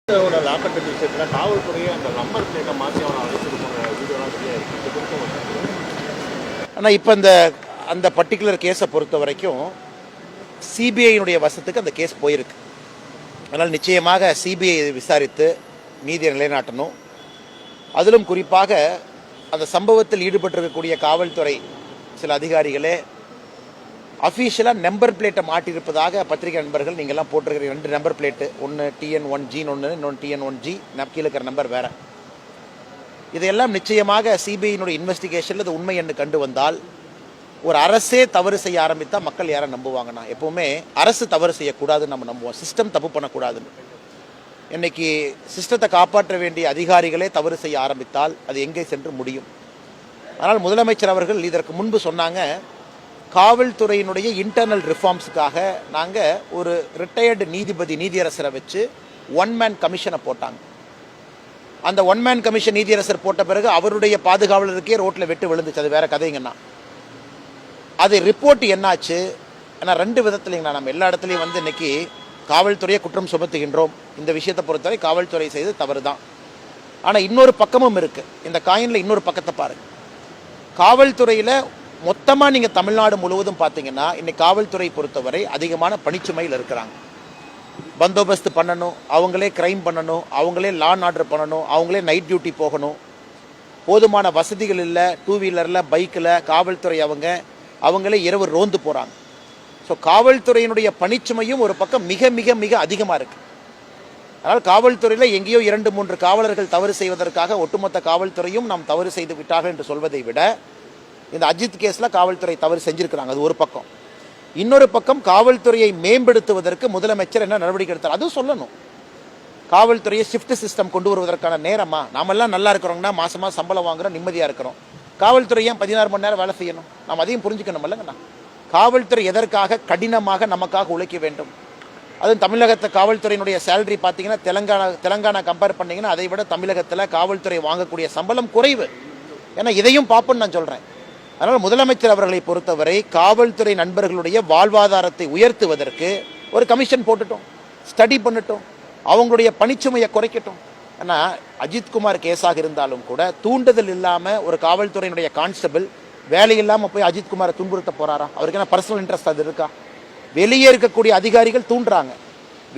Laptop விஷயத்துல காவல்துறையை அந்த நம்பர் பிளேட்டை மாற்றி அவனை அழைச்சிட்டு போன வீடியோலாம் ஆனால் இப்போ அந்த பர்டிகுலர் கேஸை பொறுத்த வரைக்கும் சிபிஐனுடைய வசத்துக்கு அந்த கேஸ் போயிருக்கு. அதனால் நிச்சயமாக சிபிஐ விசாரித்து நீதியை நிலைநாட்டணும். அதிலும் குறிப்பாக அந்த சம்பவத்தில் ஈடுபட்டிருக்கக்கூடிய காவல்துறை சில அதிகாரிகளே அஃபீஷியலாக நம்பர் பிளேட்டை மாட்டியிருப்பதாக பத்திரிகை நண்பர்கள் நீங்கள்லாம் போட்டிருக்கிற 2 நம்பர் பிளேட்டு, ஒன்று TN1G ஒன்று, இன்னொன்று TN1G, கீழே இருக்கிற நம்பர் வேறு. இதையெல்லாம் நிச்சயமாக சிபிஐனுடைய இன்வெஸ்டிகேஷனில் இது உண்மை என்று கண்டு வந்தால், ஒரு அரசே தவறு செய்ய ஆரம்பித்தால் மக்கள் யாரை நம்புவாங்கன்னா, எப்போவுமே அரசு தவறு செய்யக்கூடாதுன்னு நம்ம நம்புவோம், சிஸ்டம் தப்பு பண்ணக்கூடாதுன்னு. இன்னைக்கு சிஸ்டத்தை காப்பாற்ற வேண்டிய அதிகாரிகளே தவறு செய்ய ஆரம்பித்தால் அது எங்கே சென்று முடியும்? ஆனால் முதலமைச்சர் அவர்கள் இதற்கு முன்பு சொன்னாங்க, காவல்துறையினுடைய இன்டர்னல் ரிஃபார்ம்ஸுக்காக நாங்கள் ஒரு ரிட்டையர்டு நீதியரசரை வச்சு 1 மேன் கமிஷனை போட்டாங்க. அந்த 1 மேன் கமிஷன் நீதியரசர் போட்ட பிறகு அவருடைய பாதுகாவலருக்கே ரோட்டில் வெட்டு விழுந்துச்சு. அது வேற கதைங்கன்னா, அது ரிப்போர்ட் என்னாச்சு? ஏன்னா 2 விதத்துலைங்கண்ணா, நம்ம எல்லா இடத்துலையும் இன்னைக்கு காவல்துறையை குற்றம் சுமத்துகின்றோம். இந்த விஷயத்தை பொறுத்தவரை காவல்துறை செய்து தவறு தான். ஆனால் இன்னொரு பக்கமும் இருக்கு. இந்த காயினில் இன்னொரு பக்கத்தை பாருங்க. காவல்துறையில் மொத்தமாக நீங்கள் தமிழ்நாடு முழுவதும் பார்த்தீங்கன்னா இன்னைக்கு காவல்துறை பொறுத்தவரை அதிகமான பணிச்சுமையில் இருக்கிறாங்க. பந்தோபஸ்து பண்ணணும், அவங்களே கிரைம் பண்ணணும், அவங்களே லா அண்ட் ஆர்டர் பண்ணணும், அவங்களே நைட் டியூட்டி போகணும், போதுமான வசதிகள் இல்லை. 2 வீலரில் பைக்கில் காவல்துறை அவங்களே இரவு ரோந்து போகிறாங்க. ஸோ காவல்துறையினுடைய பணிச்சுமையும் ஒரு பக்கம் மிக மிக மிக அதிகமாக இருக்குது. அதனால் காவல்துறையில் எங்கேயோ 2-3 காவலர்கள் தவறு செய்வதற்காக ஒட்டுமொத்த காவல்துறையும் நாம் தவறு செய்து விட்டார்கள் என்று சொல்வதை விட, இந்த அஜித் கேஸில் காவல்துறை தவறு செஞ்சுருக்கிறாங்க, அது ஒரு பக்கம். இன்னொரு பக்கம் காவல்துறையை மேம்படுத்துவதற்கு முதலமைச்சர் என்ன நடவடிக்கை எடுத்தார் அதுவும் சொல்லணும். காவல்துறையை ஷிஃப்ட் சிஸ்டம் கொண்டு வருவதற்கான நேரமா? நாமெல்லாம் நல்லா இருக்கிறோங்கன்னா மாசமாக சம்பளம் வாங்குறோம், நிம்மதியாக இருக்கிறோம். காவல்துறை ஏன் 16 மணி நேரம் வேலை செய்யணும்? நாம் அதையும் புரிஞ்சுக்கணும் இல்லைங்கண்ணா. காவல்துறை எதற்காக கடினமாக நமக்காக உழைக்க வேண்டும்? அதுவும் தமிழகத்தை காவல்துறையினுடைய சேலரி பார்த்தீங்கன்னா தெலங்கானா கம்பேர் பண்ணிங்கன்னா அதை விட தமிழகத்தில் காவல்துறை வாங்கக்கூடிய சம்பளம் குறைவு. ஏன்னா இதையும் பார்ப்போன்னு நான் சொல்கிறேன். அதனால் முதலமைச்சர் அவர்களை பொறுத்தவரை காவல்துறை நண்பர்களுடைய வாழ்வாதாரத்தை உயர்த்துவதற்கு ஒரு கமிஷன் போட்டுட்டோம், ஸ்டடி பண்ணட்டும், அவங்களுடைய பணிச்சுமையை குறைக்கட்டும். ஆனால் அஜித்குமார் கேஸாக இருந்தாலும் கூட தூண்டுதல் இல்லாமல் ஒரு காவல்துறையினுடைய கான்ஸ்டபிள் வேலை இல்லாமல் போய் அஜித்குமாரை துன்புறுத்த போறாரா? அவருக்கு என்ன பர்சனல் இன்ட்ரெஸ்ட் அது இருக்கா? வெளியே இருக்கக்கூடிய அதிகாரிகள் தூண்டுறாங்க.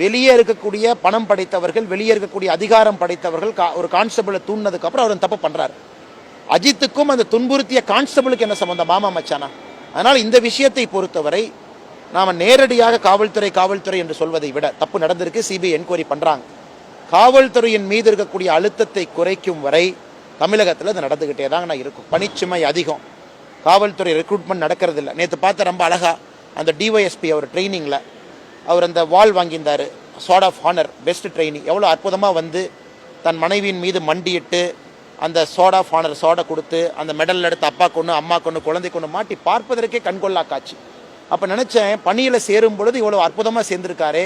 வெளியே இருக்கக்கூடிய பணம் படைத்தவர்கள், வெளியே இருக்கக்கூடிய அதிகாரம் படைத்தவர்கள் ஒரு கான்ஸ்டபிளை தூண்டினதுக்கு அப்புறம் அவர் தப்பு பண்றாரு. அஜித்துக்கும் அந்த துன்புறுத்திய கான்ஸ்டபிளுக்கு என்ன சம்பந்தம்? மாமா மச்சானா? அதனால் இந்த விஷயத்தை பொறுத்தவரை நாம நேரடியாக காவல்துறை என்று சொல்வதை விட, தப்பு நடந்திருக்கு, சிபிஐ என்கொயரி பண்றாங்க, காவல்துறையின் மீது இருக்கக்கூடிய அழுத்தத்தை குறைக்கும் வரை தமிழகத்தில் அது நடந்துகிட்டே தாங்க இருக்கும். பணிச்சுமை அதிகம், காவல்துறை ரெக்ரூட்மெண்ட் நடக்கிறது இல்லை. நேற்று பார்த்த ரொம்ப அழகா அந்த டிஒய்எஸ்பி அவர் ட்ரைனிங்கில் அவர் அந்த வால் வாங்கியிருந்தார், sword of honour, best training. எவ்வளோ அற்புதமாக தன் மனைவியின் மீது மண்டியிட்டு அந்த சார்ட் ஆஃப் ஹானர் சார்டை கொடுத்து அந்த மெடல் எடுத்து அப்பா கொண்டு அம்மா கொண்டு குழந்தை கொண்டு மாட்டி பார்ப்பதற்கே கண்கொள்ளா காட்சி. அப்போ நினச்சேன், பணியில் சேரும் பொழுது இவ்வளோ அற்புதமாக சேர்ந்திருக்காரு,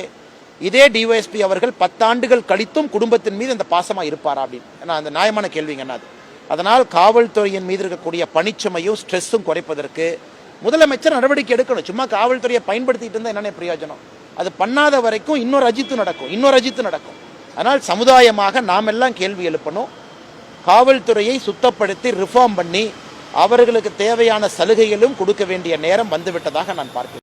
இதே டிஒய்எஸ்பி அவர்கள் 10 ஆண்டுகள் கழித்தும் குடும்பத்தின் மீது அந்த பாசமாக இருப்பாரா அப்படின்னு. ஏன்னா அந்த நியாயமான கேள்விங்கன்னா அது. அதனால் காவல்துறையின் மீது இருக்கக்கூடிய பணிச்சுமையும் ஸ்ட்ரெஸ்ஸும் குறைப்பதற்கு முதலமைச்சர் நடவடிக்கை எடுக்கணும். சும்மா காவல்துறையை பயன்படுத்திட்டு இருந்தால் என்னென்ன பிரயோஜனம்? அது பண்ணாத வரைக்கும் இன்னொரு அஜித்து நடக்கும். அதனால் சமுதாயமாக நாம் எல்லாம் கேள்வி எழுப்பணும். காவல்துறையை சுத்தப்படுத்தி ரிஃபார்ம் பண்ணி அவர்களுக்கு தேவையான சலுகைகளும் கொடுக்க வேண்டிய நேரம் வந்துவிட்டதாக நான் பார்க்கிறேன்.